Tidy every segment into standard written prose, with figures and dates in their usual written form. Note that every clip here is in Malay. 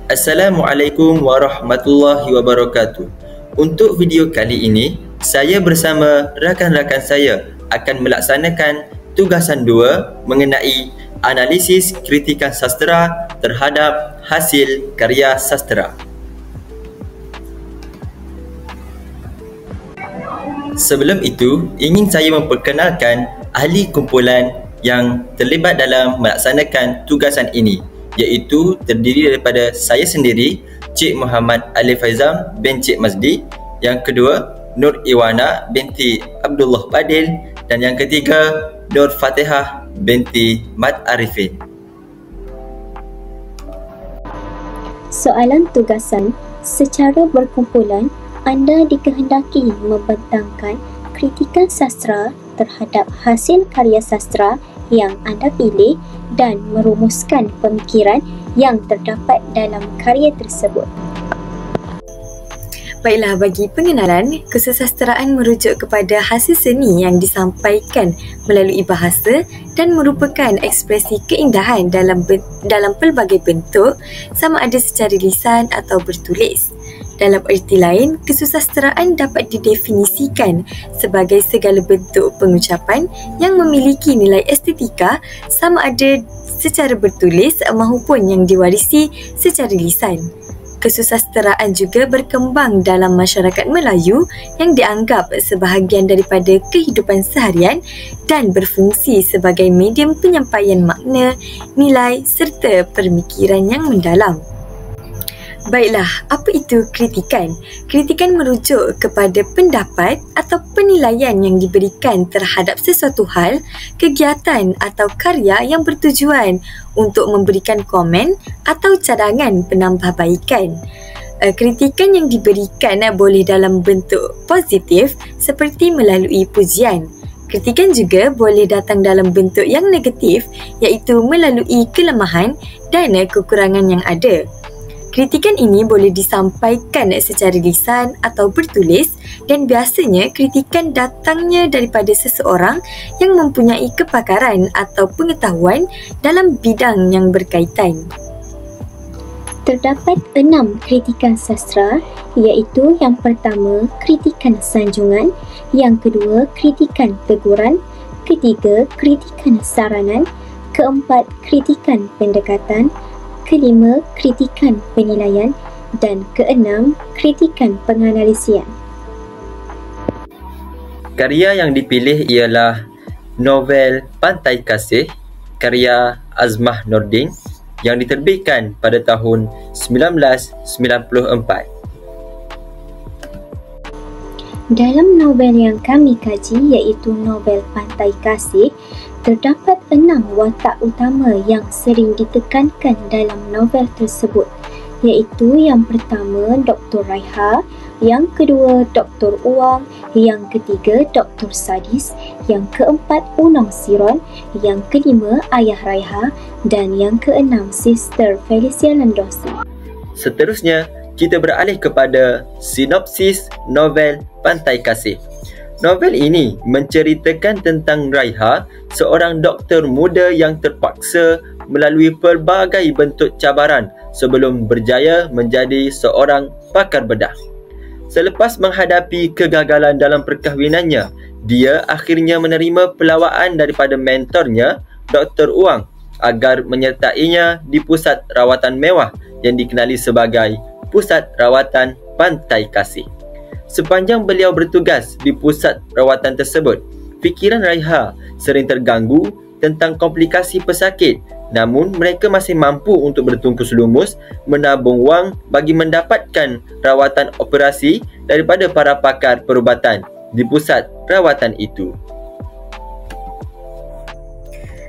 Assalamualaikum warahmatullahi wabarakatuh. Untuk video kali ini, saya bersama rakan-rakan saya akan melaksanakan tugasan 2 mengenai analisis kritikan sastera terhadap hasil karya sastera. Sebelum itu, ingin saya memperkenalkan ahli kumpulan yang terlibat dalam melaksanakan tugasan ini, iaitu terdiri daripada saya sendiri, Cik Muhammad Alif Faizam bin Cik Mazdi, yang kedua Nur Iwana binti Abdullah Badil, dan yang ketiga Nur Fatihah binti Mat Arifin. Soalan tugasan, secara berkumpulan anda dikehendaki membentangkan kritikan sastera terhadap hasil karya sastera yang anda pilih dan merumuskan pemikiran yang terdapat dalam karya tersebut. Baiklah, bagi pengenalan, kesusasteraan merujuk kepada hasil seni yang disampaikan melalui bahasa dan merupakan ekspresi keindahan dalam pelbagai bentuk, sama ada secara lisan atau bertulis. Dalam erti lain, kesusasteraan dapat didefinisikan sebagai segala bentuk pengucapan yang memiliki nilai estetika, sama ada secara bertulis maupun yang diwarisi secara lisan. Kesusasteraan juga berkembang dalam masyarakat Melayu yang dianggap sebahagian daripada kehidupan seharian dan berfungsi sebagai medium penyampaian makna, nilai serta pemikiran yang mendalam. Baiklah, apa itu kritikan? Kritikan merujuk kepada pendapat atau penilaian yang diberikan terhadap sesuatu hal, kegiatan atau karya yang bertujuan untuk memberikan komen atau cadangan penambahbaikan. Kritikan yang diberikan boleh dalam bentuk positif seperti melalui pujian. Kritikan juga boleh datang dalam bentuk yang negatif, iaitu melalui kelemahan dan kekurangan yang ada. Kritikan ini boleh disampaikan secara lisan atau bertulis, dan biasanya kritikan datangnya daripada seseorang yang mempunyai kepakaran atau pengetahuan dalam bidang yang berkaitan. Terdapat 6 kritikan sastera, iaitu yang pertama kritikan sanjungan, yang kedua kritikan teguran, ketiga kritikan saranan, keempat kritikan pendekatan, kelima kritikan penilaian, dan keenam kritikan penganalisian. Karya yang dipilih ialah novel Pantai Kasih karya Azmah Nordin yang diterbitkan pada tahun 1994. Dalam novel yang kami kaji, iaitu novel Pantai Kasih, terdapat 6 watak utama yang sering ditekankan dalam novel tersebut, iaitu yang pertama Dr. Raiha, yang kedua Dr. Uwang, yang ketiga Dr. Sadis, yang keempat Unang Siron, yang kelima Ayah Raiha, dan yang keenam Sister Felicia Lendosi. Seterusnya, kita beralih kepada sinopsis novel Pantai Kasih. Novel ini menceritakan tentang Raiha, seorang doktor muda yang terpaksa melalui pelbagai bentuk cabaran sebelum berjaya menjadi seorang pakar bedah. Selepas menghadapi kegagalan dalam perkahwinannya, dia akhirnya menerima pelawaan daripada mentornya, Dr. Uwang, agar menyertainya di pusat rawatan mewah yang dikenali sebagai Pusat Rawatan Pantai Kasih. Sepanjang beliau bertugas di pusat rawatan tersebut, fikiran Raiha sering terganggu tentang komplikasi pesakit, namun mereka masih mampu untuk bertungkus lumus menabung wang bagi mendapatkan rawatan operasi daripada para pakar perubatan di pusat rawatan itu.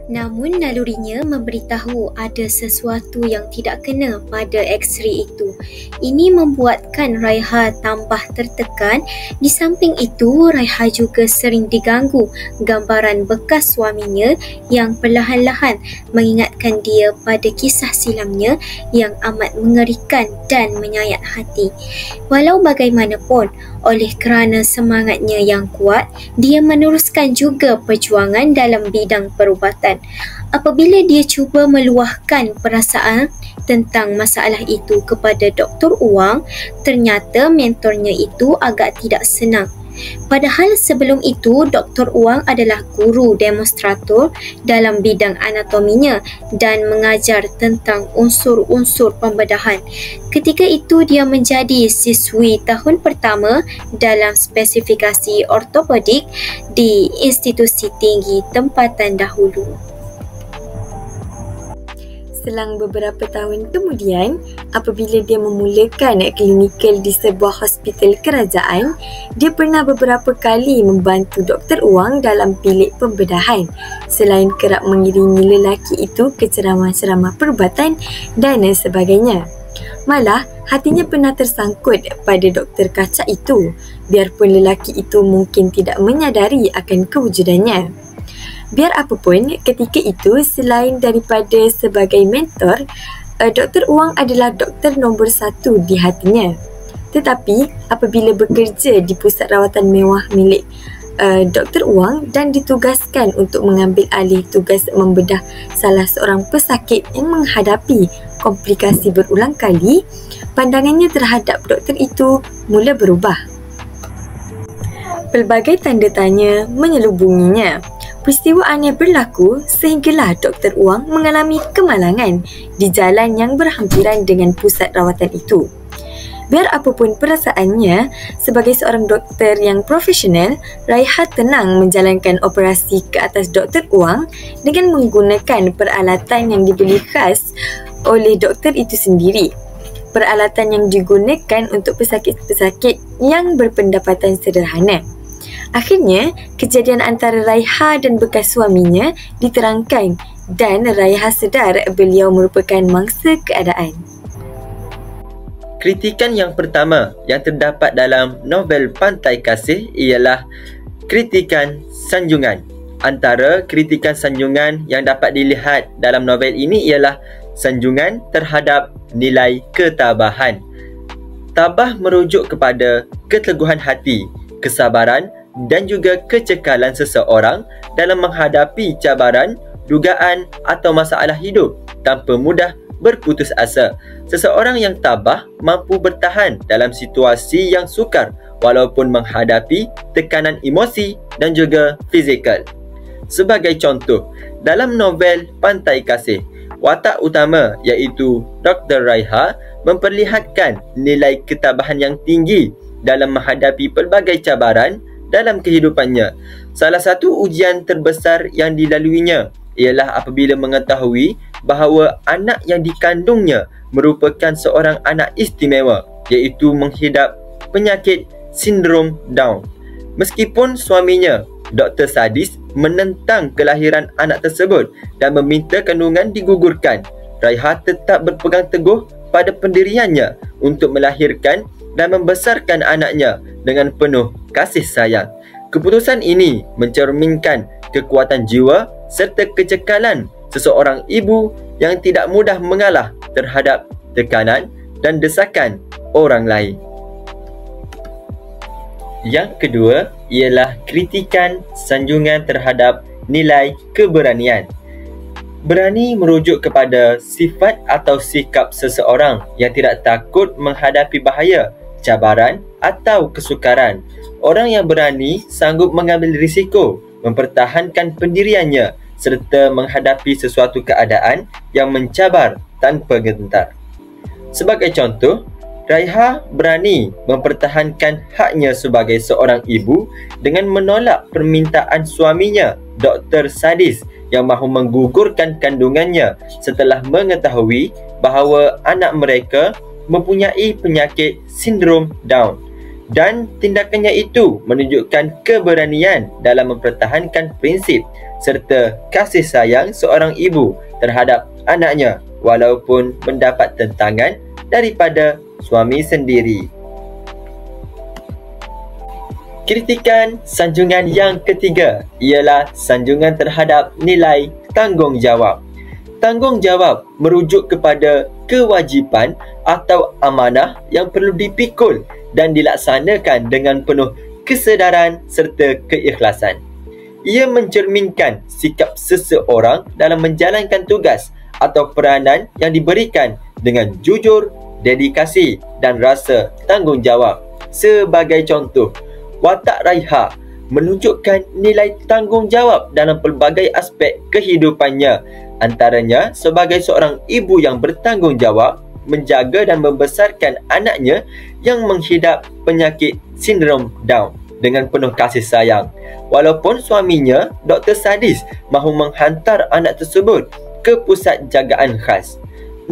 Namun nalurinya memberitahu ada sesuatu yang tidak kena pada X-ray itu. Ini membuatkan Raiha tambah tertekan. Di samping itu, Raiha juga sering diganggu gambaran bekas suaminya yang perlahan-lahan mengingatkan dia pada kisah silamnya yang amat mengerikan dan menyayat hati. Walau bagaimanapun, oleh kerana semangatnya yang kuat, dia meneruskan juga perjuangan dalam bidang perubatan. pembedahan. Apabila dia cuba meluahkan perasaan tentang masalah itu kepada Dr. Uwang, ternyata mentornya itu agak tidak senang. Padahal sebelum itu, Dr. Uwang adalah guru demonstrator dalam bidang anatominya dan mengajar tentang unsur-unsur pembedahan. Ketika itu, dia menjadi siswi tahun pertama dalam spesifikasi ortopedik di institusi tinggi tempatan dahulu. Selang beberapa tahun kemudian, apabila dia memulakan klinikal di sebuah hospital kerajaan, dia pernah beberapa kali membantu Dr. Uwang dalam bilik pembedahan. Selain kerap mengiringi lelaki itu ke ceramah-ceramah perubatan dan sebagainya. Malah, hatinya pernah tersangkut pada Doktor Kacak itu, biarpun lelaki itu mungkin tidak menyadari akan kewujudannya. Biar apapun, ketika itu selain daripada sebagai mentor, Dr. Uwang adalah doktor nombor 1 di hatinya. Tetapi apabila bekerja di pusat rawatan mewah milik Dr. Uwang dan ditugaskan untuk mengambil alih tugas membedah salah seorang pesakit yang menghadapi komplikasi berulang kali, pandangannya terhadap doktor itu mula berubah. Pelbagai tanda tanya menyelubunginya. Peristiwa aneh berlaku sehinggalah Dr. Uwang mengalami kemalangan di jalan yang berhampiran dengan pusat rawatan itu. Biar apapun perasaannya, sebagai seorang doktor yang profesional, Raiha tenang menjalankan operasi ke atas Dr. Uwang dengan menggunakan peralatan yang dibeli khas oleh doktor itu sendiri. Peralatan yang digunakan untuk pesakit-pesakit yang berpendapatan sederhana. Akhirnya, kejadian antara Raiha dan bekas suaminya diterangkan dan Raiha sedar beliau merupakan mangsa keadaan. Kritikan yang pertama yang terdapat dalam novel Pantai Kasih ialah kritikan sanjungan. Antara kritikan sanjungan yang dapat dilihat dalam novel ini ialah sanjungan terhadap nilai ketabahan. Tabah merujuk kepada keteguhan hati, kesabaran dan juga kecekalan seseorang dalam menghadapi cabaran, dugaan atau masalah hidup tanpa mudah berputus asa. Seseorang yang tabah mampu bertahan dalam situasi yang sukar walaupun menghadapi tekanan emosi dan juga fizikal. Sebagai contoh, dalam novel Pantai Kasih, watak utama iaitu Dr. Raiha memperlihatkan nilai ketabahan yang tinggi dalam menghadapi pelbagai cabaran dalam kehidupannya. Salah satu ujian terbesar yang dilaluinya ialah apabila mengetahui bahawa anak yang dikandungnya merupakan seorang anak istimewa, iaitu menghidap penyakit sindrom Down. Meskipun suaminya, Dr. Sadis, menentang kelahiran anak tersebut dan meminta kandungan digugurkan, Raiha tetap berpegang teguh pada pendiriannya untuk melahirkan dan membesarkan anaknya dengan penuh kasih sayang. Keputusan ini mencerminkan kekuatan jiwa serta kecekalan seseorang ibu yang tidak mudah mengalah terhadap tekanan dan desakan orang lain. Yang kedua ialah kritikan sanjungan terhadap nilai keberanian. Berani merujuk kepada sifat atau sikap seseorang yang tidak takut menghadapi bahaya, cabaran atau kesukaran. Orang yang berani sanggup mengambil risiko, mempertahankan pendiriannya serta menghadapi sesuatu keadaan yang mencabar tanpa gentar. Sebagai contoh, Raiha berani mempertahankan haknya sebagai seorang ibu dengan menolak permintaan suaminya, Dr. Sadis, yang mahu menggugurkan kandungannya setelah mengetahui bahawa anak mereka mempunyai penyakit sindrom Down. Dan tindakannya itu menunjukkan keberanian dalam mempertahankan prinsip serta kasih sayang seorang ibu terhadap anaknya walaupun mendapat tentangan daripada suami sendiri. Kritikan sanjungan yang ketiga ialah sanjungan terhadap nilai tanggungjawab. Tanggungjawab merujuk kepada kewajipan atau amanah yang perlu dipikul dan dilaksanakan dengan penuh kesedaran serta keikhlasan. Ia mencerminkan sikap seseorang dalam menjalankan tugas atau peranan yang diberikan dengan jujur, dedikasi dan rasa tanggungjawab. Sebagai contoh, watak Raiha menunjukkan nilai tanggungjawab dalam pelbagai aspek kehidupannya, antaranya sebagai seorang ibu yang bertanggungjawab menjaga dan membesarkan anaknya yang menghidap penyakit sindrom Down dengan penuh kasih sayang. Walaupun suaminya, Dr. Sadis, mahu menghantar anak tersebut ke pusat jagaan khas,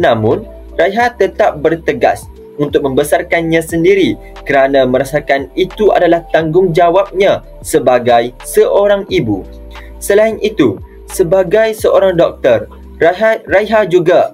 namun Raiha tetap bertegas untuk membesarkannya sendiri kerana merasakan itu adalah tanggungjawabnya sebagai seorang ibu. Selain itu, sebagai seorang doktor, Raiha juga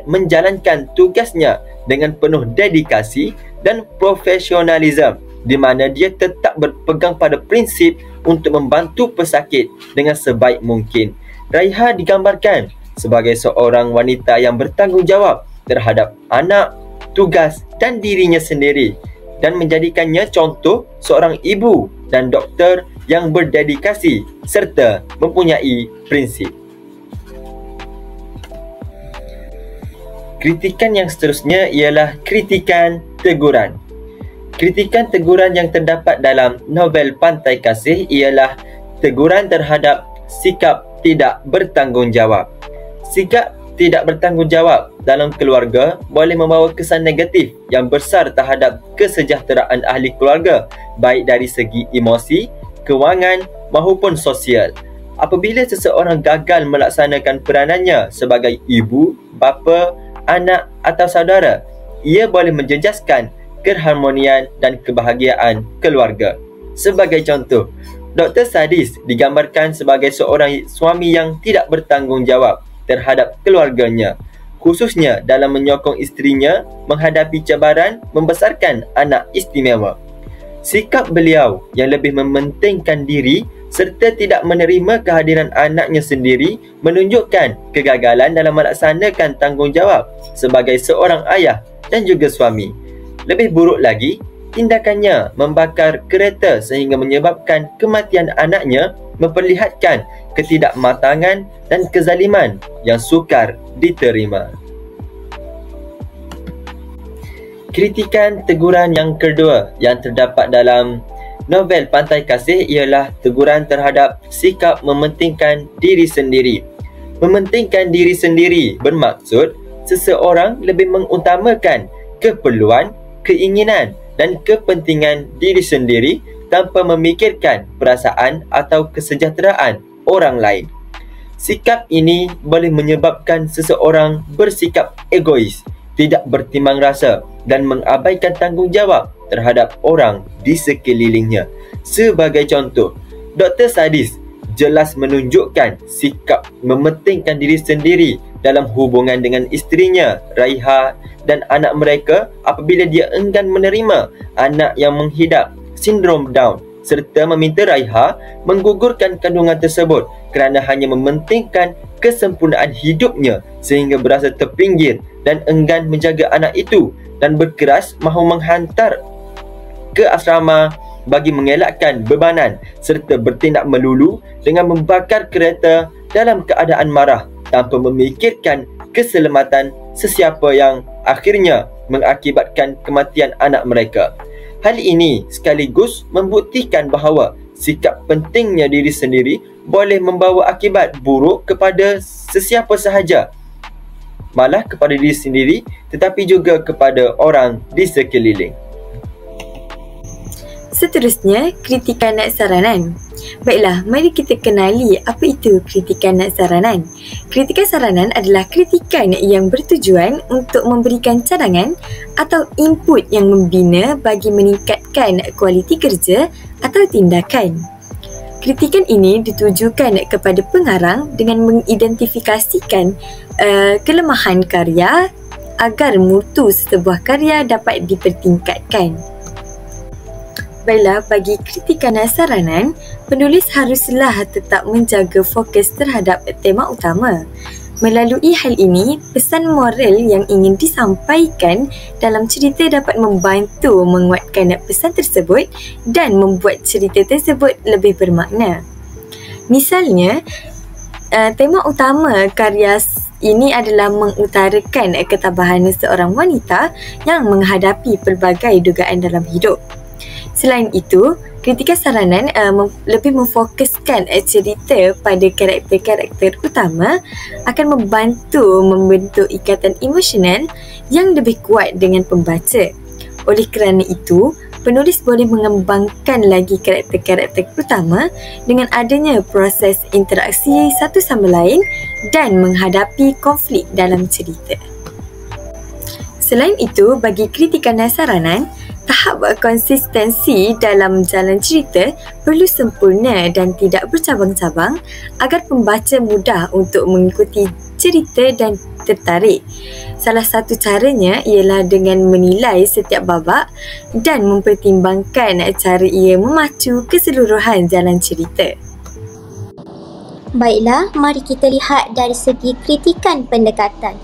menjalankan tugasnya dengan penuh dedikasi dan profesionalisme, di mana dia tetap berpegang pada prinsip untuk membantu pesakit dengan sebaik mungkin. Raiha digambarkan sebagai seorang wanita yang bertanggungjawab terhadap anak, tugas dan dirinya sendiri, dan menjadikannya contoh seorang ibu dan doktor yang berdedikasi serta mempunyai prinsip. Kritikan yang seterusnya ialah kritikan teguran. Kritikan teguran yang terdapat dalam novel Pantai Kasih ialah teguran terhadap sikap tidak bertanggungjawab. Sikap tidak bertanggungjawab dalam keluarga boleh membawa kesan negatif yang besar terhadap kesejahteraan ahli keluarga, baik dari segi emosi, kewangan maupun sosial. Apabila seseorang gagal melaksanakan peranannya sebagai ibu, bapa, anak atau saudara, ia boleh menjejaskan keharmonian dan kebahagiaan keluarga. Sebagai contoh, Dr. Sadis digambarkan sebagai seorang suami yang tidak bertanggungjawab terhadap keluarganya, khususnya dalam menyokong isterinya menghadapi cabaran membesarkan anak istimewa. Sikap beliau yang lebih mementingkan diri serta tidak menerima kehadiran anaknya sendiri menunjukkan kegagalan dalam melaksanakan tanggungjawab sebagai seorang ayah dan juga suami. Lebih buruk lagi, tindakannya membakar kereta sehingga menyebabkan kematian anaknya memperlihatkan ketidakmatangan dan kezaliman yang sukar diterima. Kritikan teguran yang kedua yang terdapat dalam novel Pantai Kasih ialah teguran terhadap sikap mementingkan diri sendiri. Mementingkan diri sendiri bermaksud seseorang lebih mengutamakan keperluan, keinginan dan kepentingan diri sendiri tanpa memikirkan perasaan atau kesejahteraan orang lain. Sikap ini boleh menyebabkan seseorang bersikap egois, tidak bertimbang rasa dan mengabaikan tanggungjawab terhadap orang di sekelilingnya. Sebagai contoh, Dr. Sadis jelas menunjukkan sikap mementingkan diri sendiri dalam hubungan dengan isterinya, Raiha, dan anak mereka apabila dia enggan menerima anak yang menghidap sindrom Down serta meminta Raiha menggugurkan kandungan tersebut kerana hanya mementingkan kesempurnaan hidupnya sehingga berasa terpinggir dan enggan menjaga anak itu dan berkeras mahu menghantar ke asrama bagi mengelakkan bebanan serta bertindak melulu dengan membakar kereta dalam keadaan marah tanpa memikirkan keselamatan sesiapa yang akhirnya mengakibatkan kematian anak mereka. Hal ini sekaligus membuktikan bahawa sikap pentingnya diri sendiri boleh membawa akibat buruk kepada sesiapa sahaja, malah kepada diri sendiri tetapi juga kepada orang di sekeliling. Seterusnya, kritikan nak saranan. Baiklah, mari kita kenali apa itu kritikan nak saranan. Kritikan saranan adalah kritikan yang bertujuan untuk memberikan cadangan atau input yang membina bagi meningkatkan kualiti kerja atau tindakan. Kritikan ini ditujukan kepada pengarang dengan mengidentifikasikan kelemahan karya agar mutu sebuah karya dapat dipertingkatkan. Baiklah, bagi kritikan saranan, penulis haruslah tetap menjaga fokus terhadap tema utama. Melalui hal ini, pesan moral yang ingin disampaikan dalam cerita dapat membantu menguatkan pesan tersebut dan membuat cerita tersebut lebih bermakna. Misalnya, tema utama karya ini adalah mengutarakan ketabahan seorang wanita yang menghadapi pelbagai dugaan dalam hidup. Selain itu, kritika saranan lebih memfokuskan cerita pada karakter-karakter utama akan membantu membentuk ikatan emosional yang lebih kuat dengan pembaca. Oleh kerana itu, penulis boleh mengembangkan lagi karakter-karakter utama dengan adanya proses interaksi satu sama lain dan menghadapi konflik dalam cerita. Selain itu, bagi kritikan dan saranan, tahap konsistensi dalam jalan cerita perlu sempurna dan tidak bercabang-cabang agar pembaca mudah untuk mengikuti cerita dan tertarik. Salah satu caranya ialah dengan menilai setiap babak dan mempertimbangkan cara ia memacu keseluruhan jalan cerita. Baiklah, mari kita lihat dari segi kritikan pendekatan.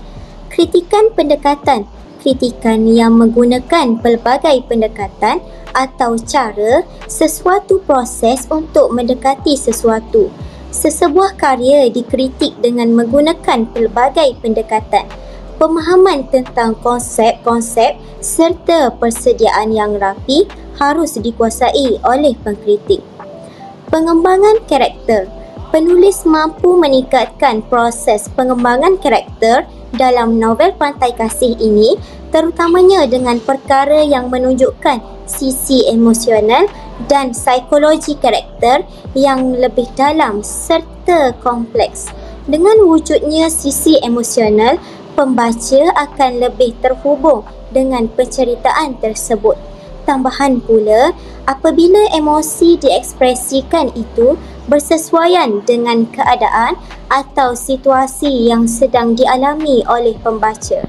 Kritikan yang menggunakan pelbagai pendekatan atau cara sesuatu proses untuk mendekati sesuatu. Sesebuah karya dikritik dengan menggunakan pelbagai pendekatan. Pemahaman tentang konsep-konsep serta persediaan yang rapi harus dikuasai oleh pengkritik. Pengembangan karakter. Penulis mampu meningkatkan proses pengembangan karakter dalam novel Pantai Kasih ini, terutamanya dengan perkara yang menunjukkan sisi emosional dan psikologi karakter yang lebih dalam serta kompleks. Dengan wujudnya sisi emosional, pembaca akan lebih terhubung dengan penceritaan tersebut. Tambahan pula, apabila emosi diekspresikan itu bersesuaian dengan keadaan atau situasi yang sedang dialami oleh pembaca.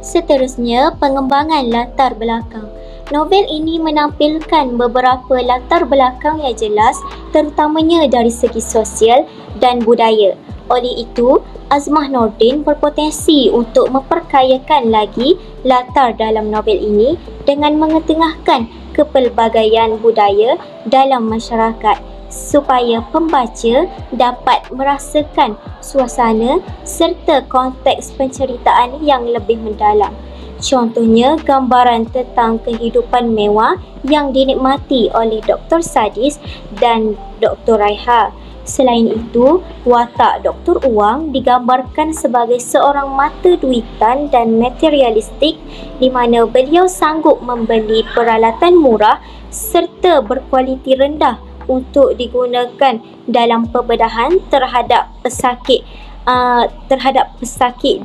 Seterusnya, pengembangan latar belakang. Novel ini menampilkan beberapa latar belakang yang jelas, terutamanya dari segi sosial dan budaya. Oleh itu, Azmah Nordin berpotensi untuk memperkayakan lagi latar dalam novel ini dengan mengetengahkan kepelbagaian budaya dalam masyarakat supaya pembaca dapat merasakan suasana serta konteks penceritaan yang lebih mendalam. Contohnya, gambaran tentang kehidupan mewah yang dinikmati oleh Dr. Sadis dan Dr. Raiha. Selain itu, watak Dr. Uwang digambarkan sebagai seorang mata duitan dan materialistik di mana beliau sanggup membeli peralatan murah serta berkualiti rendah untuk digunakan dalam pembedahan terhadap pesakit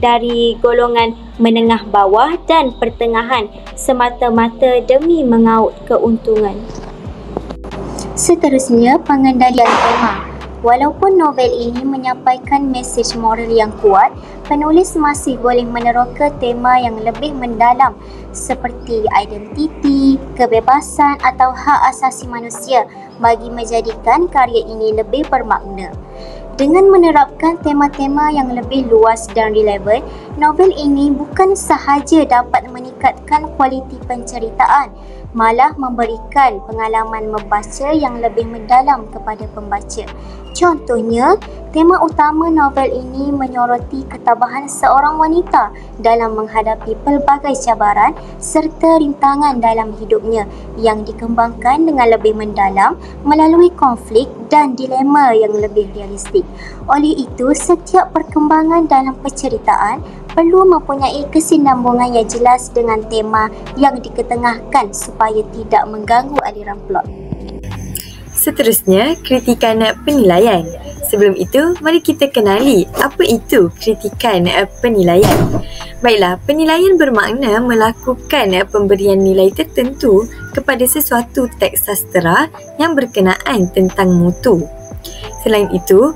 dari golongan menengah bawah dan pertengahan semata-mata demi mengaut keuntungan. Seterusnya, pengendalian tema. Walaupun novel ini menyampaikan mesej moral yang kuat, penulis masih boleh meneroka tema yang lebih mendalam seperti identiti, kebebasan atau hak asasi manusia bagi menjadikan karya ini lebih bermakna. Dengan menerapkan tema-tema yang lebih luas dan relevan, novel ini bukan sahaja dapat meningkatkan kualiti penceritaan, malah memberikan pengalaman membaca yang lebih mendalam kepada pembaca. Contohnya, tema utama novel ini menyoroti ketabahan seorang wanita dalam menghadapi pelbagai cabaran serta rintangan dalam hidupnya yang dikembangkan dengan lebih mendalam melalui konflik dan dilema yang lebih realistik. Oleh itu, setiap perkembangan dalam penceritaan perlu mempunyai kesinambungan yang jelas dengan tema yang diketengahkan supaya tidak mengganggu aliran plot. Seterusnya, kritikan penilaian. Sebelum itu, mari kita kenali apa itu kritikan penilaian. Baiklah, penilaian bermakna melakukan pemberian nilai tertentu kepada sesuatu teks sastera yang berkenaan tentang mutu. Selain itu,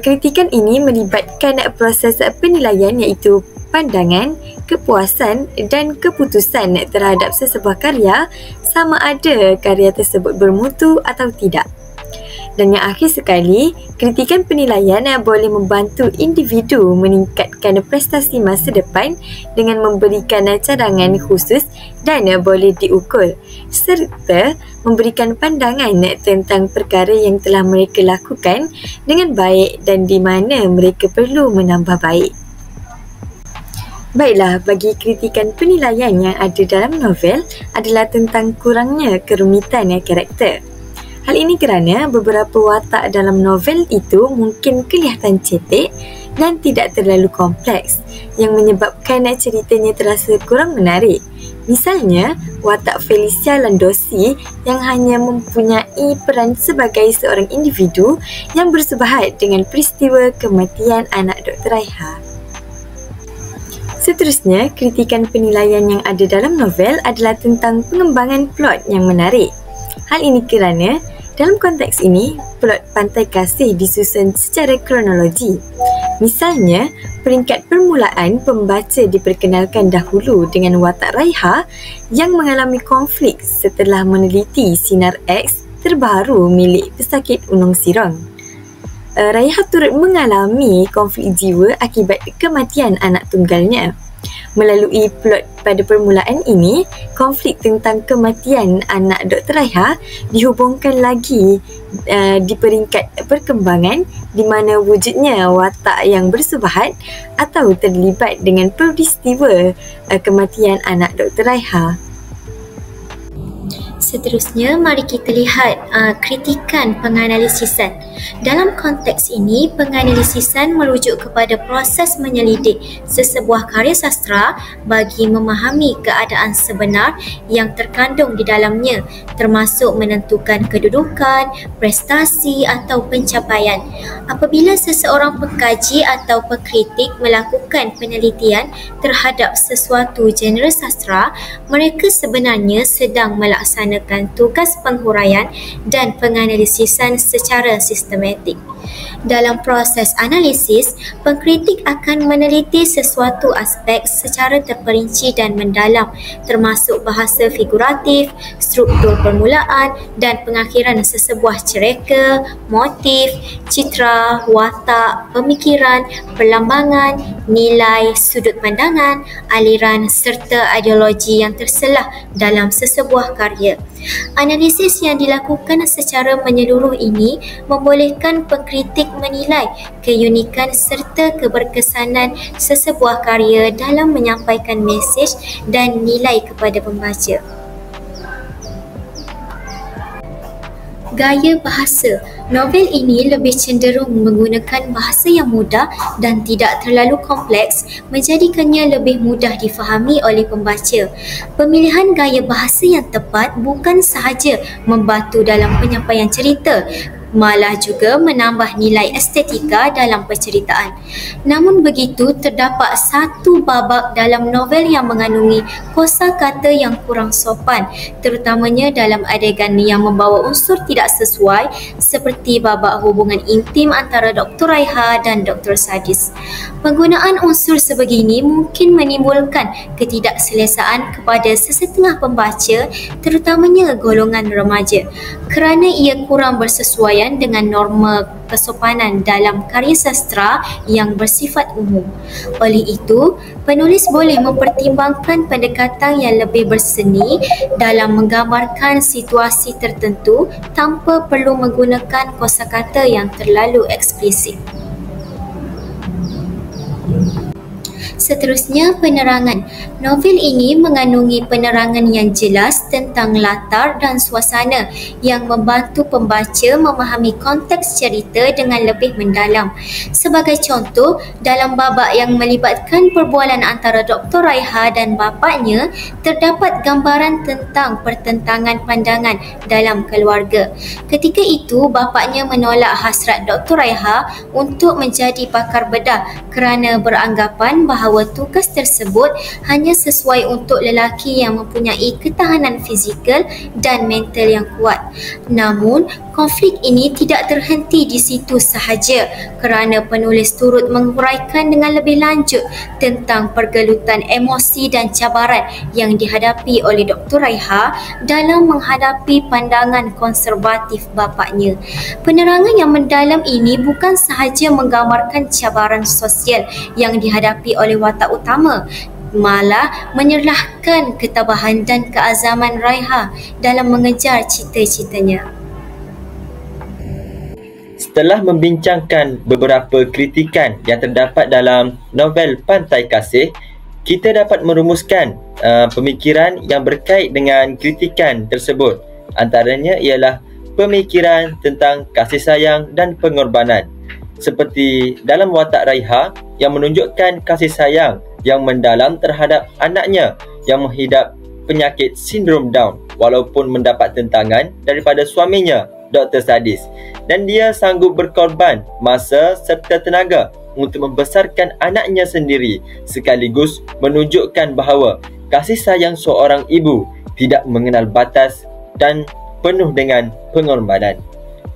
kritikan ini melibatkan proses penilaian iaitu pandangan, kepuasan dan keputusan terhadap sesebuah karya sama ada karya tersebut bermutu atau tidak. Dan yang akhir sekali, kritikan penilaian boleh membantu individu meningkatkan prestasi masa depan dengan memberikan cadangan khusus dan boleh diukur, serta memberikan pandangan tentang perkara yang telah mereka lakukan dengan baik dan di mana mereka perlu menambah baik. Baiklah, bagi kritikan penilaian yang ada dalam novel adalah tentang kurangnya kerumitan karakter. Hal ini kerana beberapa watak dalam novel itu mungkin kelihatan cetek dan tidak terlalu kompleks yang menyebabkan ceritanya terasa kurang menarik. Misalnya, watak Felicia Landosi yang hanya mempunyai peran sebagai seorang individu yang bersebahat dengan peristiwa kematian anak Dr. Raiha. Seterusnya, kritikan penilaian yang ada dalam novel adalah tentang pengembangan plot yang menarik. Hal ini kerana dalam konteks ini, plot Pantai Kasih disusun secara kronologi. Misalnya, peringkat permulaan pembaca diperkenalkan dahulu dengan watak Raiha yang mengalami konflik setelah meneliti sinar X terbaru milik pesakit Unong Sirong. Raiha turut mengalami konflik jiwa akibat kematian anak tunggalnya. Melalui plot pada permulaan ini, konflik tentang kematian anak Dr. Raiha dihubungkan lagi di peringkat perkembangan di mana wujudnya watak yang bersubahat atau terlibat dengan peristiwa kematian anak Dr. Raiha. Seterusnya, mari kita lihat kritikan penganalisisan. Dalam konteks ini, penganalisisan merujuk kepada proses menyelidik sesebuah karya sastra bagi memahami keadaan sebenar yang terkandung di dalamnya, termasuk menentukan kedudukan, prestasi atau pencapaian. Apabila seseorang pengkaji atau pengkritik melakukan penelitian terhadap sesuatu genre sastra, mereka sebenarnya sedang melaksanakan tugas penghuraian dan penganalisisan secara sistematik. Dalam proses analisis, pengkritik akan meneliti sesuatu aspek secara terperinci dan mendalam, termasuk bahasa figuratif, struktur permulaan dan pengakhiran sesebuah cerita, motif, citra, watak, pemikiran, perlambangan, nilai, sudut pandangan, aliran serta ideologi yang terselah dalam sesebuah karya. Analisis yang dilakukan secara menyeluruh ini membolehkan pengkritik menilai keunikan serta keberkesanan sesebuah karya dalam menyampaikan mesej dan nilai kepada pembaca. Gaya bahasa. Novel ini lebih cenderung menggunakan bahasa yang mudah dan tidak terlalu kompleks, menjadikannya lebih mudah difahami oleh pembaca. Pemilihan gaya bahasa yang tepat bukan sahaja membantu dalam penyampaian cerita, malah juga menambah nilai estetika dalam penceritaan. Namun begitu, terdapat satu babak dalam novel yang mengandungi kosakata yang kurang sopan, terutamanya dalam adegan yang membawa unsur tidak sesuai seperti babak hubungan intim antara Dr. Raiha dan Dr. Sadis. Penggunaan unsur sebegini mungkin menimbulkan ketidakselesaan kepada sesetengah pembaca, terutamanya golongan remaja, kerana ia kurang bersesuaian dengan norma kesopanan dalam karya sastra yang bersifat umum. Oleh itu, penulis boleh mempertimbangkan pendekatan yang lebih berseni dalam menggambarkan situasi tertentu tanpa perlu menggunakan kosakata yang terlalu eksplisit. Seterusnya, penerangan. Novel ini mengandungi penerangan yang jelas tentang latar dan suasana yang membantu pembaca memahami konteks cerita dengan lebih mendalam. Sebagai contoh, dalam babak yang melibatkan perbualan antara Dr. Raiha dan bapaknya, terdapat gambaran tentang pertentangan pandangan dalam keluarga. Ketika itu, bapaknya menolak hasrat Dr. Raiha untuk menjadi pakar bedah kerana beranggapan bahawa bahawa tugas tersebut hanya sesuai untuk lelaki yang mempunyai ketahanan fizikal dan mental yang kuat. Namun, konflik ini tidak terhenti di situ sahaja kerana penulis turut menguraikan dengan lebih lanjut tentang pergelutan emosi dan cabaran yang dihadapi oleh Dr. Raiha dalam menghadapi pandangan konservatif bapaknya. Penerangan yang mendalam ini bukan sahaja menggambarkan cabaran sosial yang dihadapi oleh watak utama, malah menyerlahkan ketabahan dan keazaman Raiha dalam mengejar cita-citanya. Setelah membincangkan beberapa kritikan yang terdapat dalam novel Pantai Kasih, kita dapat merumuskan pemikiran yang berkait dengan kritikan tersebut. Antaranya ialah pemikiran tentang kasih sayang dan pengorbanan. Seperti dalam watak Raiha yang menunjukkan kasih sayang yang mendalam terhadap anaknya yang menghidap penyakit sindrom Down walaupun mendapat tentangan daripada suaminya, Dr. Sadis, dan dia sanggup berkorban masa serta tenaga untuk membesarkan anaknya sendiri, sekaligus menunjukkan bahawa kasih sayang seorang ibu tidak mengenal batas dan penuh dengan pengorbanan.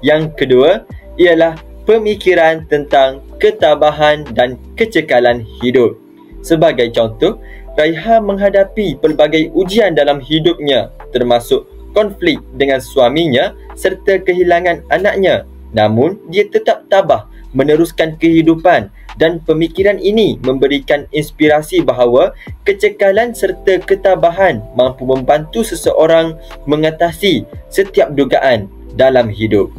Yang kedua ialah pemikiran tentang ketabahan dan kecekalan hidup. Sebagai contoh, Raiha menghadapi pelbagai ujian dalam hidupnya, termasuk konflik dengan suaminya serta kehilangan anaknya. Namun, dia tetap tabah meneruskan kehidupan, dan pemikiran ini memberikan inspirasi bahawa kecekalan serta ketabahan mampu membantu seseorang mengatasi setiap dugaan dalam hidup.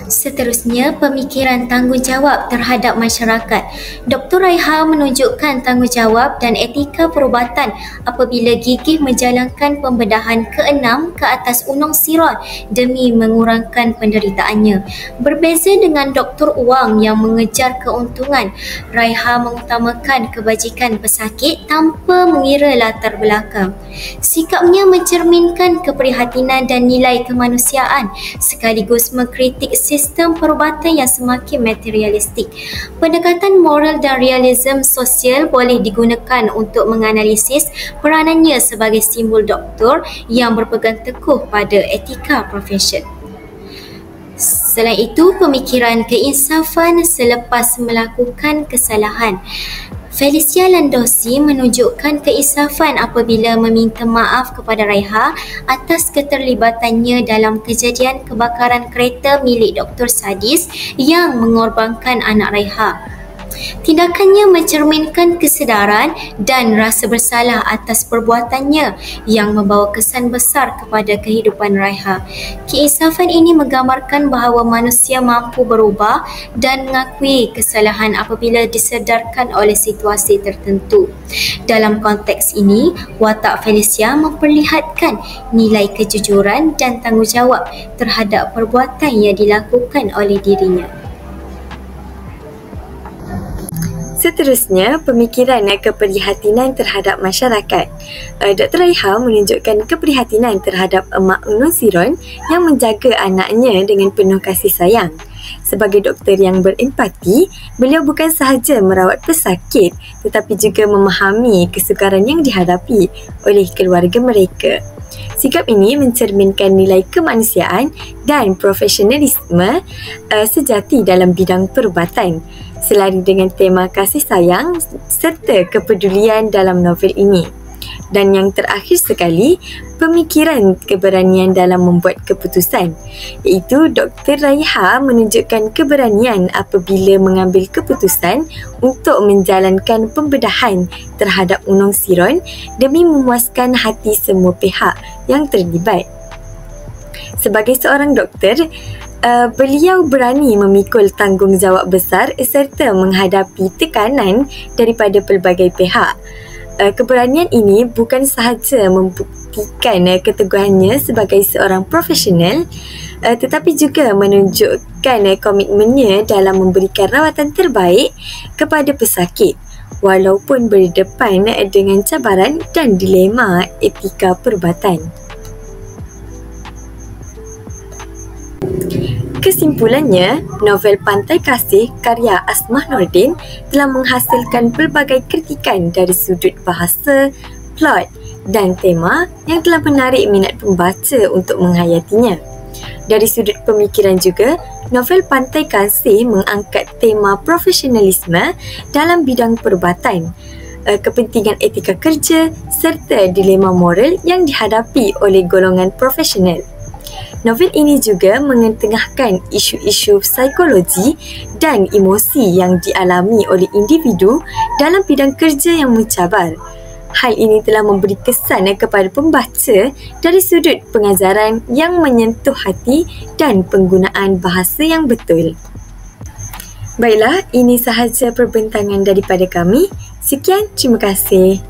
Seterusnya, pemikiran tanggungjawab terhadap masyarakat. Dr. Raiha menunjukkan tanggungjawab dan etika perubatan apabila gigih menjalankan pembedahan ke-6 ke atas Unong Siron demi mengurangkan penderitaannya. Berbeza dengan Dr. Wang yang mengejar keuntungan, Raiha mengutamakan kebajikan pesakit tanpa mengira latar belakang. Sikapnya mencerminkan keprihatinan dan nilai kemanusiaan sekaligus mengkritik sistem perubatan yang semakin materialistik. Pendekatan moral dan realism sosial boleh digunakan untuk menganalisis peranannya sebagai simbol doktor yang berpegang teguh pada etika profesion. Selain itu, pemikiran keinsafan selepas melakukan kesalahan. Felicia Landosi menunjukkan keinsafan apabila meminta maaf kepada Raiha atas keterlibatannya dalam kejadian kebakaran kereta milik Dr. Sadis yang mengorbankan anak Raiha. Tindakannya mencerminkan kesedaran dan rasa bersalah atas perbuatannya yang membawa kesan besar kepada kehidupan Raiha. Keinsafan ini menggambarkan bahawa manusia mampu berubah dan mengakui kesalahan apabila disedarkan oleh situasi tertentu. Dalam konteks ini, watak Felicia memperlihatkan nilai kejujuran dan tanggungjawab terhadap perbuatan yang dilakukan oleh dirinya. Seterusnya, pemikiran keprihatinan terhadap masyarakat. Dr. Raiha menunjukkan keprihatinan terhadap Emak Unong Siron yang menjaga anaknya dengan penuh kasih sayang. Sebagai doktor yang berempati, beliau bukan sahaja merawat pesakit tetapi juga memahami kesukaran yang dihadapi oleh keluarga mereka. Sikap ini mencerminkan nilai kemanusiaan dan profesionalisme sejati dalam bidang perubatan, selari dengan tema kasih sayang serta kepedulian dalam novel ini. Dan yang terakhir sekali, pemikiran keberanian dalam membuat keputusan, iaitu Dr. Raiha menunjukkan keberanian apabila mengambil keputusan untuk menjalankan pembedahan terhadap Unong Siron demi memuaskan hati semua pihak yang terlibat. Sebagai seorang doktor, beliau berani memikul tanggungjawab besar serta menghadapi tekanan daripada pelbagai pihak. Keberanian ini bukan sahaja membuktikan keteguhannya sebagai seorang profesional, tetapi juga menunjukkan komitmennya dalam memberikan rawatan terbaik kepada pesakit walaupun berdepan dengan cabaran dan dilema etika perubatan. Kesimpulannya, novel Pantai Kasih karya Asmah Nordin telah menghasilkan pelbagai kritikan dari sudut bahasa, plot dan tema yang telah menarik minat pembaca untuk menghayatinya. Dari sudut pemikiran juga, novel Pantai Kasih mengangkat tema profesionalisme dalam bidang perubatan, kepentingan etika kerja serta dilema moral yang dihadapi oleh golongan profesional. Novel ini juga mengetengahkan isu-isu psikologi dan emosi yang dialami oleh individu dalam bidang kerja yang mencabar. Hal ini telah memberi kesan kepada pembaca dari sudut pengajaran yang menyentuh hati dan penggunaan bahasa yang betul. Baiklah, ini sahaja perbincangan daripada kami. Sekian, terima kasih.